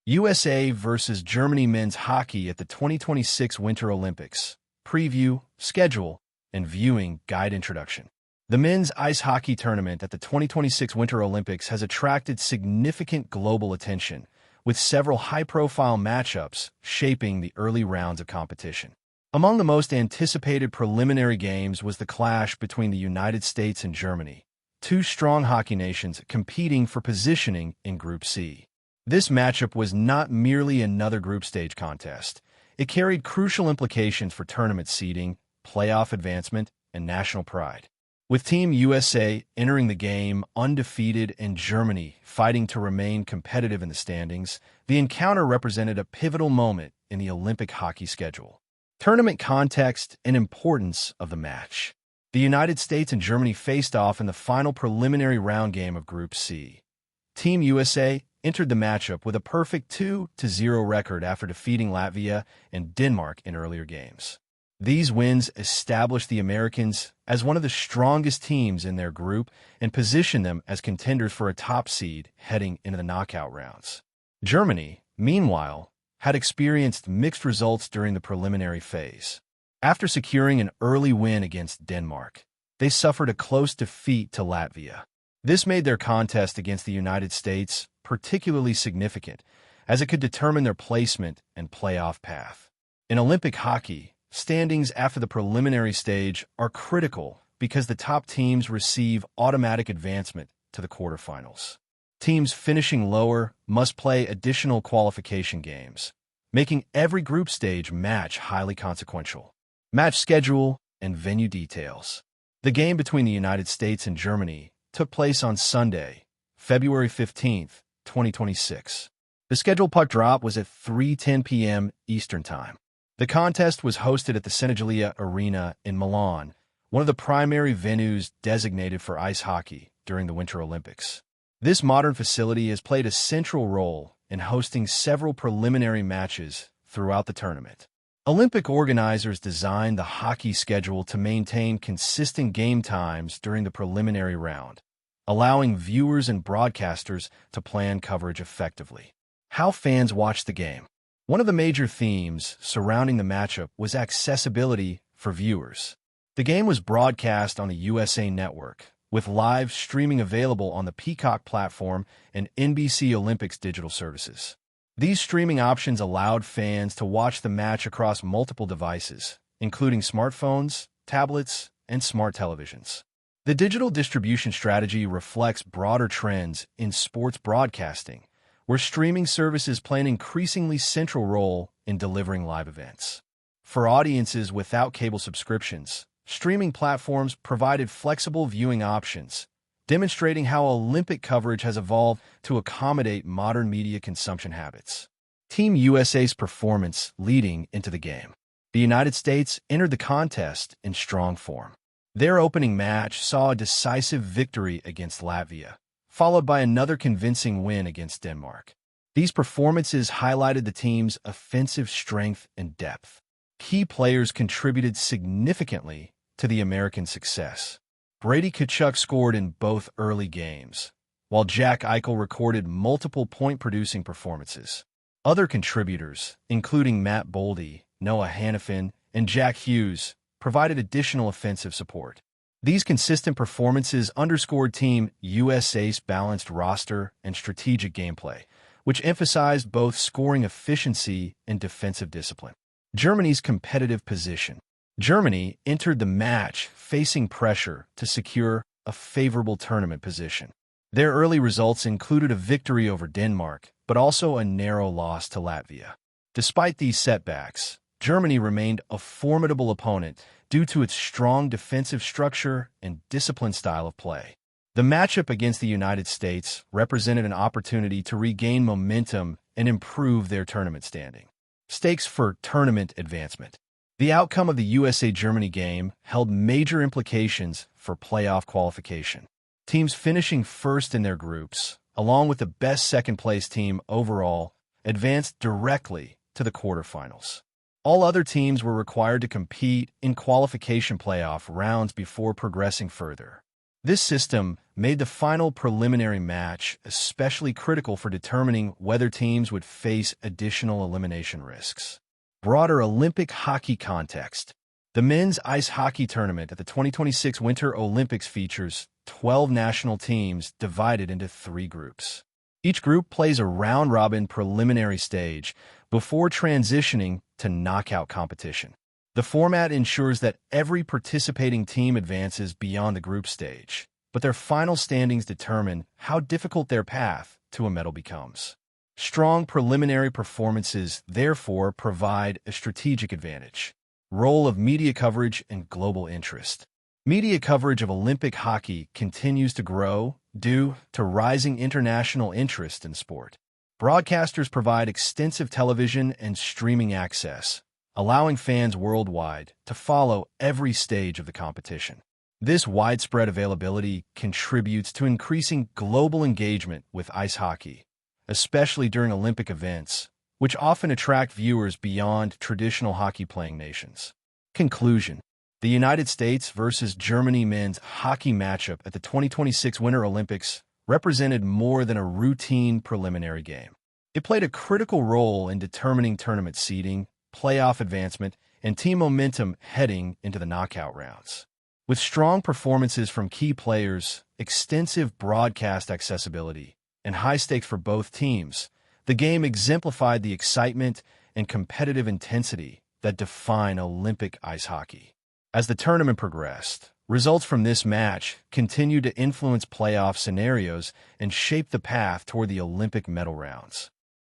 USA versus Germany men's hockey at the 2026 Winter Olympics. Preview, schedule, and viewing guide introduction. The men's ice hockey tournament at the 2026 Winter Olympics has attracted significant global attention, with several high-profile matchups shaping the early rounds of competition. Among the most anticipated preliminary games was the clash between the United States and Germany, two strong hockey nations competing for positioning in Group C. This matchup was not merely another group stage contest. It carried crucial implications for tournament seeding, playoff advancement, and national pride. With Team USA entering the game undefeated and Germany fighting to remain competitive in the standings, the encounter represented a pivotal moment in the Olympic hockey schedule. Tournament context and importance of the match. The United States and Germany faced off in the final preliminary round game of Group C. Team USA entered the matchup with a perfect 2-0 record after defeating Latvia and Denmark in earlier games. These wins established the Americans as one of the strongest teams in their group and positioned them as contenders for a top seed heading into the knockout rounds. Germany, meanwhile, had experienced mixed results during the preliminary phase. After securing an early win against Denmark, they suffered a close defeat to Latvia. This made their contest against the United States particularly significant, as it could determine their placement and playoff path. In Olympic hockey, standings after the preliminary stage are critical because the top teams receive automatic advancement to the quarterfinals. Teams finishing lower must play additional qualification games, making every group stage match highly consequential. Match schedule and venue details. The game between the United States and Germany took place on Sunday, February 15th, 2026. The scheduled puck drop was at 3:10 p.m. Eastern Time. The contest was hosted at the Senigallia Arena in Milan, one of the primary venues designated for ice hockey during the Winter Olympics. This modern facility has played a central role in hosting several preliminary matches throughout the tournament. Olympic organizers designed the hockey schedule to maintain consistent game times during the preliminary round, allowing viewers and broadcasters to plan coverage effectively. How fans watch the game. One of the major themes surrounding the matchup was accessibility for viewers. The game was broadcast on the USA Network, with live streaming available on the Peacock platform and NBC Olympics digital services. These streaming options allowed fans to watch the match across multiple devices, including smartphones, tablets, and smart televisions. The digital distribution strategy reflects broader trends in sports broadcasting, where streaming services play an increasingly central role in delivering live events. For audiences without cable subscriptions, streaming platforms provided flexible viewing options, demonstrating how Olympic coverage has evolved to accommodate modern media consumption habits. Team USA's performance leading into the game. The United States entered the contest in strong form. Their opening match saw a decisive victory against Latvia, followed by another convincing win against Denmark. These performances highlighted the team's offensive strength and depth. Key players contributed significantly to the American success. Brady Tkachuk scored in both early games, while Jack Eichel recorded multiple point-producing performances. Other contributors, including Matt Boldy, Noah Hanifin, and Jack Hughes, provided additional offensive support. These consistent performances underscored Team USA's balanced roster and strategic gameplay, which emphasized both scoring efficiency and defensive discipline. Germany's competitive position. Germany entered the match facing pressure to secure a favorable tournament position. Their early results included a victory over Denmark, but also a narrow loss to Latvia. Despite these setbacks, Germany remained a formidable opponent due to its strong defensive structure and disciplined style of play. The matchup against the United States represented an opportunity to regain momentum and improve their tournament standing. Stakes for tournament advancement. The outcome of the USA-Germany game held major implications for playoff qualification. Teams finishing first in their groups, along with the best second-place team overall, advanced directly to the quarterfinals. All other teams were required to compete in qualification playoff rounds before progressing further. This system made the final preliminary match especially critical for determining whether teams would face additional elimination risks. Broader Olympic hockey context. The men's ice hockey tournament at the 2026 Winter Olympics features 12 national teams divided into 3 groups. Each group plays a round-robin preliminary stage before transitioning to knockout competition. The format ensures that every participating team advances beyond the group stage, but their final standings determine how difficult their path to a medal becomes. Strong preliminary performances, therefore, provide a strategic advantage. Role of media coverage and global interest. Media coverage of Olympic hockey continues to grow due to rising international interest in sport. Broadcasters provide extensive television and streaming access, allowing fans worldwide to follow every stage of the competition. This widespread availability contributes to increasing global engagement with ice hockey, especially during Olympic events, which often attract viewers beyond traditional hockey-playing nations. Conclusion. The United States versus Germany men's hockey matchup at the 2026 Winter Olympics represented more than a routine preliminary game. It played a critical role in determining tournament seeding, playoff advancement, and team momentum heading into the knockout rounds. With strong performances from key players, extensive broadcast accessibility, and high stakes for both teams, the game exemplified the excitement and competitive intensity that define Olympic ice hockey. As the tournament progressed, results from this match continued to influence playoff scenarios and shape the path toward the Olympic medal rounds.